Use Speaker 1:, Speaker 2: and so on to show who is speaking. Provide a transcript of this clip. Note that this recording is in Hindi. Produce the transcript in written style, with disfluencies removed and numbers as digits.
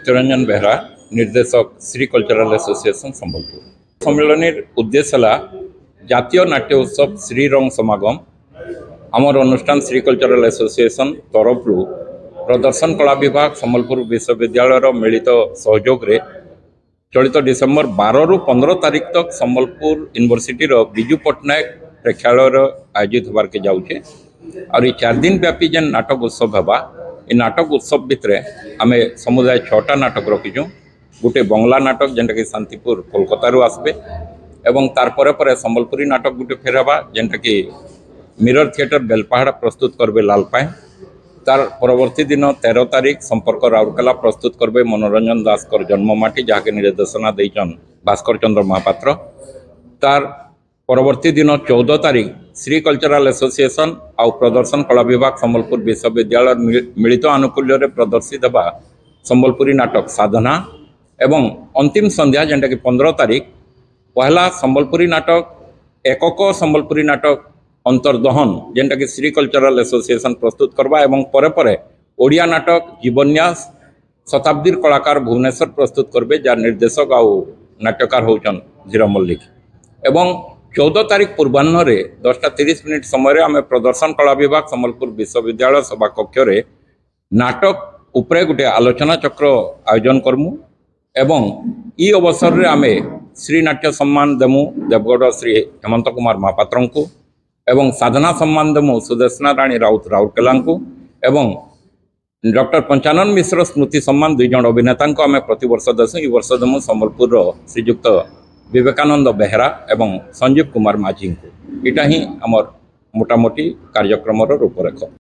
Speaker 1: चित्तरंजन बेहरा निर्देशक श्री कल्चरल एसोसिएशन संबलपुर सम्मेलन उद्देश्य है जातीय नाट्य उत्सव श्रीरंग समागम आमर अनुष्ठान श्री कल्चरल एसोसिएशन तरफ प्रदर्शन कला विभाग संबलपुर विश्वविद्यालय मिलित सहयोग रे चलित डिसेम्बर 12 रु 15 तारीख तक संबलपुर यूनिवर्सिटी विजु पट्टनायक प्रेक्षालय आयोजित होबार के जाऊे और 4 दिन व्यापी जेन नाटक उत्सव होगा ये नाटक उत्सव भितर आम समुदाय 6टा नाटक रखीचु। गोटे बंगला नाटक जेनटा कि शांतिपुर कोलकाता आसबे एवं तार परे संबलपुरी नाटक गोटे फेर हवा जेनटा कि मिरर थिएटर बेलपाहाड़ प्रस्तुत करबे लालपाए। तार परवर्ती दिन 13 तारीख संपर्क राउरकेला प्रस्तुत करबे मनोरंजन दासकर जन्ममाटी जहाँके निर्देशना देचन भास्कर चंद्र महापात्र। तार परवर्ती दिन 14 तारीख श्री कल्चरल एसोसिएशन आउ प्रदर्शन कला विभाग संबलपुर विश्वविद्यालय मिलित आनुकूल्य रे प्रदर्शित होगा संबलपुरी नाटक साधना एवं अंतिम संध्या जेनटा कि 15 तारीख पहला संबलपुरी नाटक एकक संबलपुरी नाटक अंतर्दहन जेनटा कि श्री कल्चरल एसोसिएशन प्रस्तुत करवा एवं परे परे ओडिया नाटक जीवन्यास शताब्दी कलाकार भुवनेश्वर प्रस्तुत करबे जार निर्देशक आउ नाट्यकार होचन धीर मल्लिक। एवं 14 तारीख पूर्वाह्न 10:30 समय आम प्रदर्शन कला विभाग संबलपुर विश्वविद्यालय सभा कक्ष नाटक उपरे गोटे आलोचना चक्र आयोजन करमु एवं ई अवसर रे आमे श्री नाट्य सम्मान देमु देवगढ़ श्री हेमंत कुमार महापात्र को एवं साधना सम्मान देमु सुदेशना राणी राउत राउरकेला को एवं डॉक्टर पंचानन मिश्र स्मृति सम्मान 2 जन अभिनेता को आम प्रतिवर्ष देसु। ई वर्ष देमु संबलपुर श्रीयुक्त विवेकानंद बेहरा एवं संजीव कुमार माझी को। इटा ही आमर मोटामोटी कार्यक्रम रूपरेख।